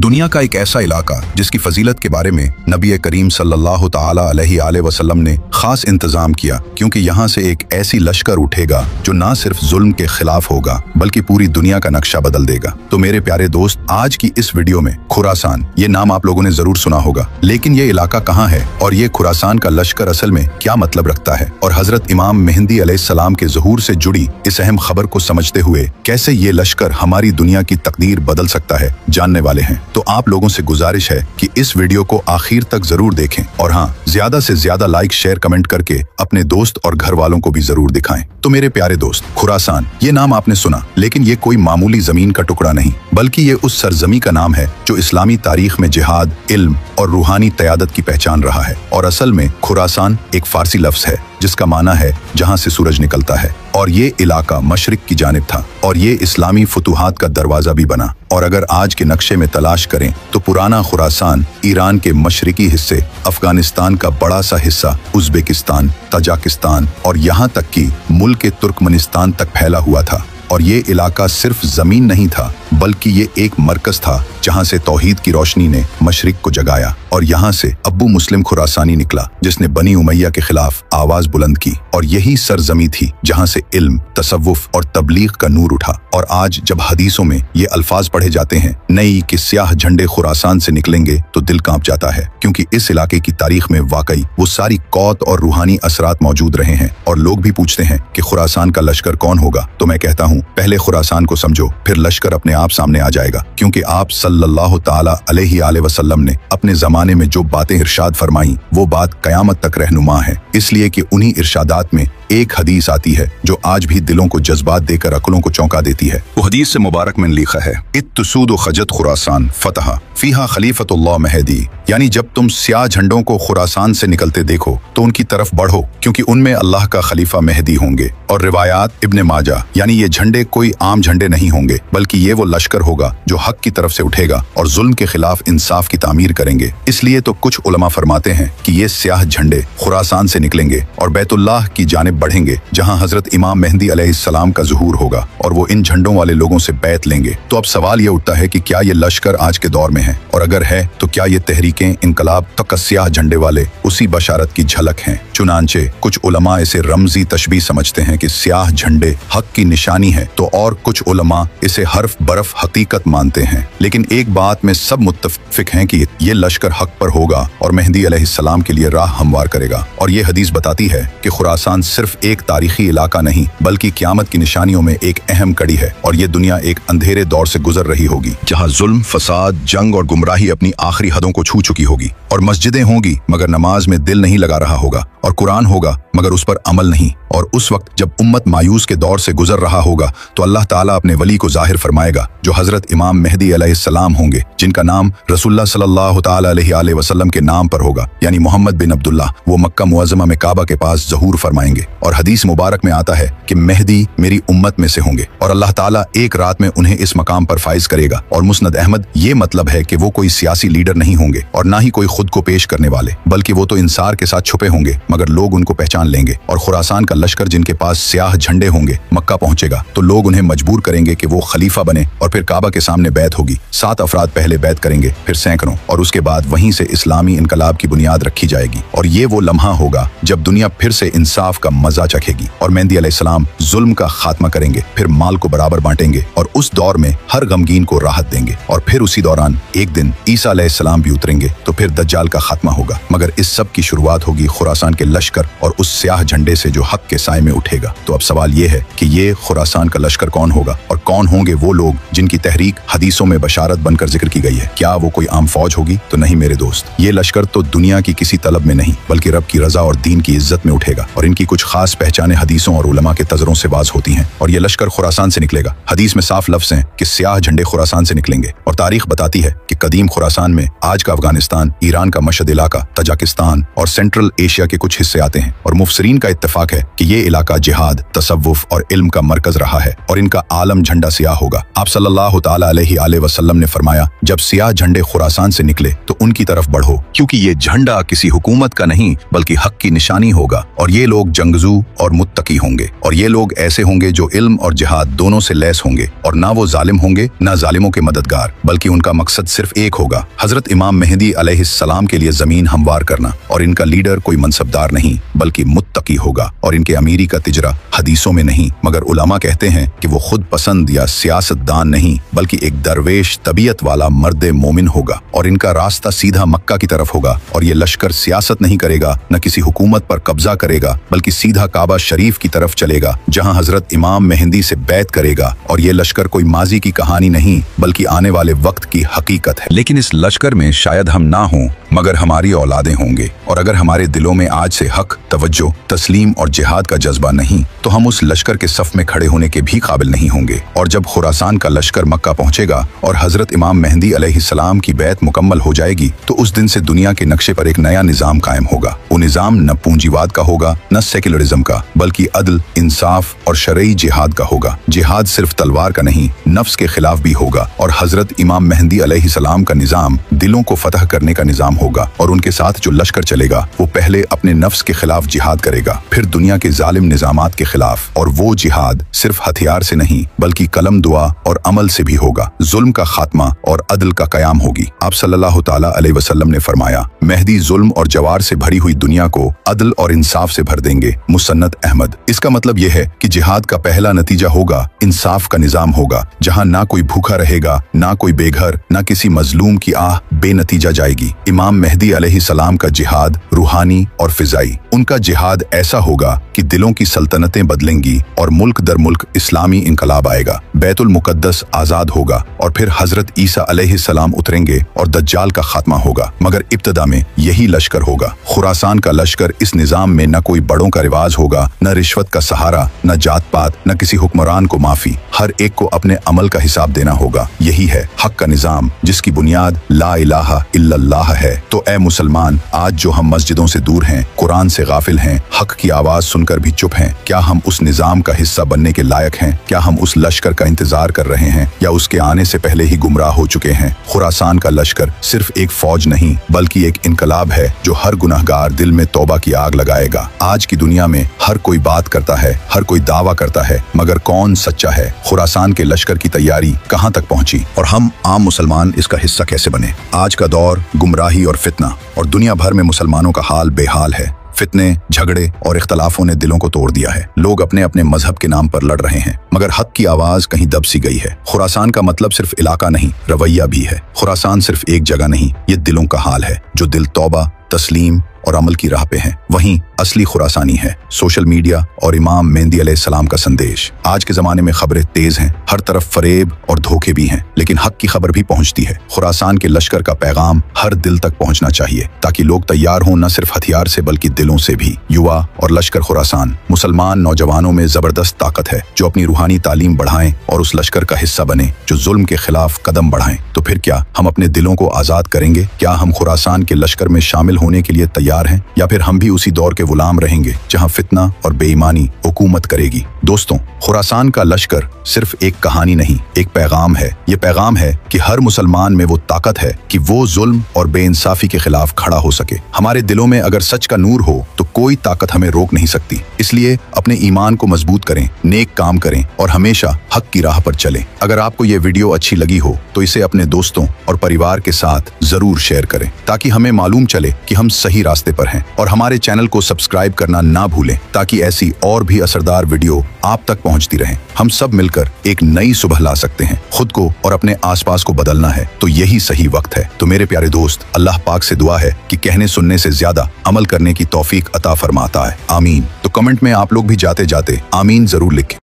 दुनिया का एक ऐसा इलाका जिसकी फजीलत के बारे में नबी करीम सल्लल्लाहु ताला अलैहि वसल्लम ने खास इंतजाम किया, क्योंकि यहाँ से एक ऐसी लश्कर उठेगा जो ना सिर्फ जुल्म के खिलाफ होगा बल्कि पूरी दुनिया का नक्शा बदल देगा। तो मेरे प्यारे दोस्त, आज की इस वीडियो में खुरासान, ये नाम आप लोगों ने जरूर सुना होगा, लेकिन ये इलाका कहाँ है और ये खुरासान का लश्कर असल में क्या मतलब रखता है, और हजरत इमाम मेहदी अलैहिस्सलाम के ज़हूर से जुड़ी इस अहम खबर को समझते हुए कैसे ये लश्कर हमारी दुनिया की तकदीर बदल सकता है, जानने वाले हैं। तो आप लोगों से गुजारिश है कि इस वीडियो को आखिर तक जरूर देखें, और हाँ, ज्यादा से ज्यादा लाइक, शेयर, कमेंट करके अपने दोस्त और घर वालों को भी जरूर दिखाएं। तो मेरे प्यारे दोस्त, खुरासान, ये नाम आपने सुना, लेकिन ये कोई मामूली जमीन का टुकड़ा नहीं, बल्कि ये उस सरजमी का नाम है जो इस्लामी तारीख में जिहाद, इल्म और रूहानी क़यादत की पहचान रहा है। और असल में खुरासान एक फारसी लफ्ज है जिसका माना है जहां से सूरज निकलता है, और ये इलाका मशरिक की जानिब था और ये इस्लामी फतूहात का दरवाजा भी बना। और अगर आज के नक्शे में तलाश करें तो पुराना खुरासान ईरान के मशरिकी हिस्से, अफगानिस्तान का बड़ा सा हिस्सा, उज़्बेकिस्तान, तजाकिस्तान और यहाँ तक कि मुल्क तुर्कमनिस्तान तक फैला हुआ था। और ये इलाका सिर्फ जमीन नहीं था, बल्कि ये एक मरकज था जहां से तौहीद की रोशनी ने मशरिक को जगाया। और यहाँ से अब्बू मुस्लिम खुरासानी निकला जिसने बनी उमैया के खिलाफ आवाज बुलंद की, और यही सरजमी थी जहां से इल्म, तसव्वुफ और तबलीग का नूर उठा। और आज जब हदीसों में ये अल्फाज पढ़े जाते हैं, नई कि स्याह झंडे खुरासान से निकलेंगे, तो दिल कांप जाता है, क्योंकि इस इलाके की तारीख में वाकई वो सारी कौत और रूहानी असरात मौजूद रहे हैं। और लोग भी पूछते हैं कि खुरासान का लश्कर कौन होगा, तो मैं कहता हूँ, पहले खुरासान को समझो, फिर लश्कर अपने आप सामने आ जाएगा। क्योंकि आप सल्लल्लाहु ताला अलैहि वसल्लम ने अपने जमाने में जो बातें इरशाद फरमाई, वो बात कयामत तक रहनुमा है, इसलिए कि उन्हीं इरशादात में एक हदीस आती है जो आज भी दिलों को जज्बात देकर अकलों को चौंका देती है। वो हदीस से मुबारक में लिखा है, इत्तसूद खजत खुरासान फतहा फीहा खलीफतुल्लाह महदी, यानी जब तुम स्याह झंडों को खुरासान से निकलते देखो तो उनकी तरफ बढ़ो, क्योंकि उनमें अल्लाह का खलीफा महदी होंगे। और रिवायात इब्ने माजा, यानी ये झंडे कोई आम झंडे नहीं होंगे, बल्कि ये वो लश्कर होगा जो हक की तरफ से उठेगा और जुल्म के खिलाफ इंसाफ की तामीर करेंगे। इसलिए तो कुछ उलमा फरमाते हैं कि ये स्याह झंडे खुरासान से निकलेंगे और बैतुल्लाह की जानिब बढ़ेंगे, जहां हजरत इमाम मेहदी अलैहिस्सलाम का ज़ुहूर होगा, और वो इन झंडों वाले लोगों से बैत लेंगे। तो अब सवाल ये उठता है कि क्या ये लश्कर आज के दौर में है, और अगर है तो क्या ये तहरीकें, इनकलाब तक स्याह झंडे वाले उसी बशारत की झलक हैं। चुनांचे कुछ उलमा इसे रमजी तशबीह समझते हैं कि स्याह झंडे हक की निशानी है, तो और कुछ उलमा इसे हर्फ बरफ हकीकत मानते हैं। लेकिन एक बात में सब मुत्तफिक हैं कि ये लश्कर हक पर होगा और मेहदी अलैहिस्सलाम के लिए राह हमवार करेगा। और ये हदीस बताती है कि खुरासान सिर्फ एक तारीखी इलाका नहीं, बल्कि क़यामत की निशानियों में एक अहम कड़ी है, और ये दुनिया एक अंधेरे दौर से गुजर रही होगी जहाँ जुल्म, फसाद, जंग और गुमराही अपनी आखिरी हदों को छू चुकी होगी। और मस्जिदें होंगी मगर नमाज में दिल नहीं लगा रहा होगा, और कुरान होगा मगर उस पर अमल नहीं। और उस वक्त जब उम्मत मायूस के दौर से गुजर रहा होगा, तो अल्लाह ताला अपने वली को जाहिर फरमाएगा जो हजरत इमाम मेहदी अलैहिस्सलाम होंगे, जिनका नाम रसूलुल्लाह सल्लल्लाहु ताला अलैहि वसल्लम के नाम पर होगा, यानी मोहम्मद बिन अब्दुल्लाह। वो मक्का मुअज़्ज़मा में काबा के पास ज़हूर फरमाएंगे। और हदीस मुबारक में आता है कि मेहदी मेरी उम्मत में से होंगे, और अल्लाह ताला एक रात में उन्हें इस मकाम पर फाइज करेगा। और मुस्नद अहमद, ये मतलब है कि वो कोई सियासी लीडर नहीं होंगे और ना ही कोई खुद को पेश करने वाले, बल्कि वो तो इंसार के साथ छुपे होंगे, मगर लोग उनको पहचान लेंगे। और खुरासान का लश्कर जिनके पास स्याह झंडे होंगे मक्का पहुंचेगा, तो लोग उन्हें मजबूर करेंगे कि वो खलीफा बने, और फिर काबा के सामने बैत होगी। 7 अफराद पहले बैत करेंगे, फिर सैकड़ों, और उसके बाद वहीं से इस्लामी इनकलाब की बुनियाद रखी जाएगी। और ये वो लम्हा होगा जब दुनिया फिर से इंसाफ का मजा चखेगी, और मेहदी अलैहिस्सलाम जुल्म का खात्मा करेंगे, फिर माल को बराबर बांटेंगे, और उस दौर में हर गमगीन को राहत देंगे। और फिर उसी दौरान एक दिन ईसा अलैहिस्सलाम भी उतरेंगे, तो फिर दज्जाल का खात्मा होगा। मगर इस सब की शुरुआत होगी खुरासान के लश्कर और उस स्याह झंडे से जो हक के साए में उठेगा। तो अब सवाल ये है कि ये खुरासान का लश्कर कौन होगा, और कौन होंगे वो लोग जिनकी तहरीक हदीसों में बशारत बनकर जिक्र की गई है। क्या वो कोई आम फौज होगी? तो नहीं मेरे दोस्त, ये लश्कर तो दुनिया की किसी तलब में नहीं, बल्कि रब की रजा और दीन की इज्जत में उठेगा। और इनकी कुछ खास पहचाने हदीसों और उलमा के तजरों से बाज होती हैं। और ये लश्कर खुरासान से निकलेगा। हदीस में साफ लफ्ज हैं कि स्याह झंडे खुरासान से निकलेंगे। और तारीख बताती है कि कदीम खुरासान में आज का अफगानिस्तान, ईरान का मशहद इलाका, तजाकिस्तान और सेंट्रल एशिया के कुछ हिस्से आते हैं। और मुफसरीन का इत्तेफाक है कि ये इलाका जिहाद, तसव्वुफ और इल्म का मरकज रहा है, और इनका आलम झंडा स्याह होगा। आप सल्लल्लाहु ताला अलैहि वसल्लम ने फरमाया, जब स्याह झंडे खुरासान से निकले तो उनकी तरफ बढ़ो, क्योंकि ये झंडा किसी हुकूमत का नहीं बल्कि हक की निशानी होगा। और ये लोग जंगजू और मुत्तकी होंगे, और ये लोग ऐसे होंगे जो इल्म और जिहाद दोनों दोनों से लैस होंगे और ना वो जालिम होंगे ना जालिमों के मददगार, बल्कि उनका मकसद सिर्फ एक होगा, हजरत इमाम मेहदी अलैहिस्सलाम के लिए जमीन हमवार करना। और इनका लीडर कोई मनसबदार नहीं बल्कि मुत्तकी होगा, और इनके अमीरी का तिजरा हदीसों में नहीं मगर उलमा कहते हैं कि वो खुद पसंद या सियासतदान नहीं बल्कि एक दरवेश तबीयत वाला मर्द मोमिन होगा, और इनका रास्ता सीधा मक्का की तरफ होगा। और ये लश्कर सियासत नहीं करेगा, न किसी हुकूमत पर कब्जा करेगा, बल्कि सीधा काबा शरीफ की तरफ चलेगा जहां हजरत इमाम मेहदी से बैत करेगा। और ये लश्कर कोई माजी की कहानी नहीं बल्कि आने वाले वक्त की हकीकत है। लेकिन इस लश्कर में शायद हम ना हों मगर हमारी औलादें होंगे, और अगर हमारे दिलों में आज से हक, तवज्जो, तस्लीम और जिहाद का जज्बा नहीं तो हम उस लश्कर के सफ में खड़े होने के भी काबिल नहीं होंगे। और जब खुरासान का लश्कर मक्का पहुंचेगा और हजरत इमाम मेहदी अलैहिस्सलाम की बैत मुकम्मल हो जाएगी तो उस दिन से दुनिया के नक्शे पर एक नया निजाम कायम होगा। वो निजाम न पूंजीवाद का होगा न सेक्युलरिज्म का, बल्कि अदल, इंसाफ और शरई जिहाद का होगा। जिहाद सिर्फ तलवार का नहीं, नफ्स के खिलाफ भी होगा। और हजरत इमाम मेहदी अलैहिस्सलाम का निजाम दिलों को फतह करने का निजाम होगा, और उनके साथ जो लश्कर चलेगा वो पहले अपने नफ्स के खिलाफ जिहाद करेगा, फिर दुनिया के जालिम निजामात के खिलाफ। और वो जिहाद सिर्फ हथियार से नहीं बल्कि कलम, दुआ और अमल से भी होगा। जुल्म का खात्मा और अदल का कयाम होगी। आप सल्लल्लाहु ताला अलैहि वसल्लम ने फरमाया, मेहदी जुल्म और जवार से भरी हुई दुनिया को अदल और इंसाफ से भर देंगे। मुसन्नद अहमद। इसका मतलब यह है कि जिहाद का पहला नतीजा होगा इंसाफ का निजाम होगा, जहां ना कोई भूखा रहेगा, ना कोई बेघर, ना किसी मजलूम की आह बेनतीजा जाएगी। इमाम मेहदी अलैहिस्सलाम का जिहाद रूहानी और फिजाई। उनका जिहाद ऐसा होगा कि दिलों की सल्तनतें बदलेंगी और मुल्क दर मुल्क इस्लामी इनकलाब आएगा। बैतुल मुकद्दस आजाद होगा और फिर हजरत ईसा अलैहिस्सलाम उतरेंगे और दज्जाल का खात्मा होगा। मगर इब्तदा में यही लश्कर होगा। खुरासान का लश्कर इस निजाम में न कोई बड़ों का रिवाज होगा, न रिश्वत का सहारा, न जात पात, न किसी हुक्मरान को माफी। हर एक को अपने अमल का हिसाब देना होगा। यही है हक का निजाम जिसकी बुनियाद ला इलाहा इल्लल्लाह है। तो ए मुसलमान, आज जो हम मस्जिदों से दूर हैं, कुरान से गाफिल हैं, हक की आवाज सुनकर भी चुप हैं, क्या हम उस निजाम का हिस्सा बनने के लायक हैं? क्या हम उस लश्कर का इंतजार कर रहे हैं या उसके आने से पहले ही गुमराह हो चुके हैं? खुरासान का लश्कर सिर्फ एक फौज नहीं बल्कि एक इनकलाब है जो हर गुनहगार दिल में तौबा की आग लगाएगा। आज की दुनिया में हर कोई बात करता है, हर कोई दावा करता है, मगर कौन सच्चा है? खुरासान के लश्कर की तैयारी कहां तक पहुंची और हम आम मुसलमान इसका हिस्सा कैसे बने? आज का दौर गुमराही और फितना, और दुनिया भर में मुसलमानों का हाल बेहाल है। फितने, झगड़े और इख्तलाफों ने दिलों को तोड़ दिया है। लोग अपने अपने मजहब के नाम पर लड़ रहे हैं, मगर हक की आवाज कहीं दब सी गई है। खुरासान का मतलब सिर्फ इलाका नहीं, रवैया भी है। खुरासान सिर्फ एक जगह नहीं, ये दिलों का हाल है। जो दिल तौबा, तस्लीम और अमल की राह पे हैं, वहीं असली खुरासानी है। सोशल मीडिया और इमाम मेहदी अलैहिस्सलाम का संदेश। आज के जमाने में खबरें तेज हैं, हर तरफ फरेब और धोखे भी हैं, लेकिन हक की खबर भी पहुंचती है। खुरासान के लश्कर का पैगाम हर दिल तक पहुंचना चाहिए ताकि लोग तैयार हों, न सिर्फ हथियार से बल्कि दिलों से भी। युवा और लश्कर खुरासान। मुसलमान नौजवानों में जबरदस्त ताकत है जो अपनी रूहानी तालीम बढ़ाएं और उस लश्कर का हिस्सा बने जो जुल्म के खिलाफ कदम बढ़ाएं। तो फिर क्या हम अपने दिलों को आजाद करेंगे? क्या हम खुरासान के लश्कर में शामिल होने के लिए तैयार हैं, या फिर हम भी उसी दौर के गुलाम रहेंगे जहां फितना और बेईमानी हुकूमत करेगी? दोस्तों, खुरासान का लश्कर सिर्फ एक कहानी नहीं, एक पैगाम है। ये पैगाम है कि हर मुसलमान में वो ताकत है कि वो जुल्म और बेइंसाफी के खिलाफ खड़ा हो सके। हमारे दिलों में अगर सच का नूर हो तो कोई ताकत हमें रोक नहीं सकती। इसलिए अपने ईमान को मजबूत करें, नेक काम करें और हमेशा हक की राह पर चलें। अगर आपको ये वीडियो अच्छी लगी हो तो इसे अपने दोस्तों और परिवार के साथ जरूर शेयर करें ताकि हमें मालूम चले कि हम सही रास्ते पर हैं। और हमारे चैनल को सब्सक्राइब करना ना भूलें ताकि ऐसी और भी असरदार वीडियो आप तक पहुंचती रहें। हम सब मिलकर एक नई सुबह ला सकते हैं। खुद को और अपने आसपास को बदलना है तो यही सही वक्त है। तो मेरे प्यारे दोस्त, अल्लाह पाक से दुआ है कि कहने सुनने से ज्यादा अमल करने की तौफीक अता फरमाता है। आमीन। तो कमेंट में आप लोग भी जाते जाते आमीन जरूर लिखें।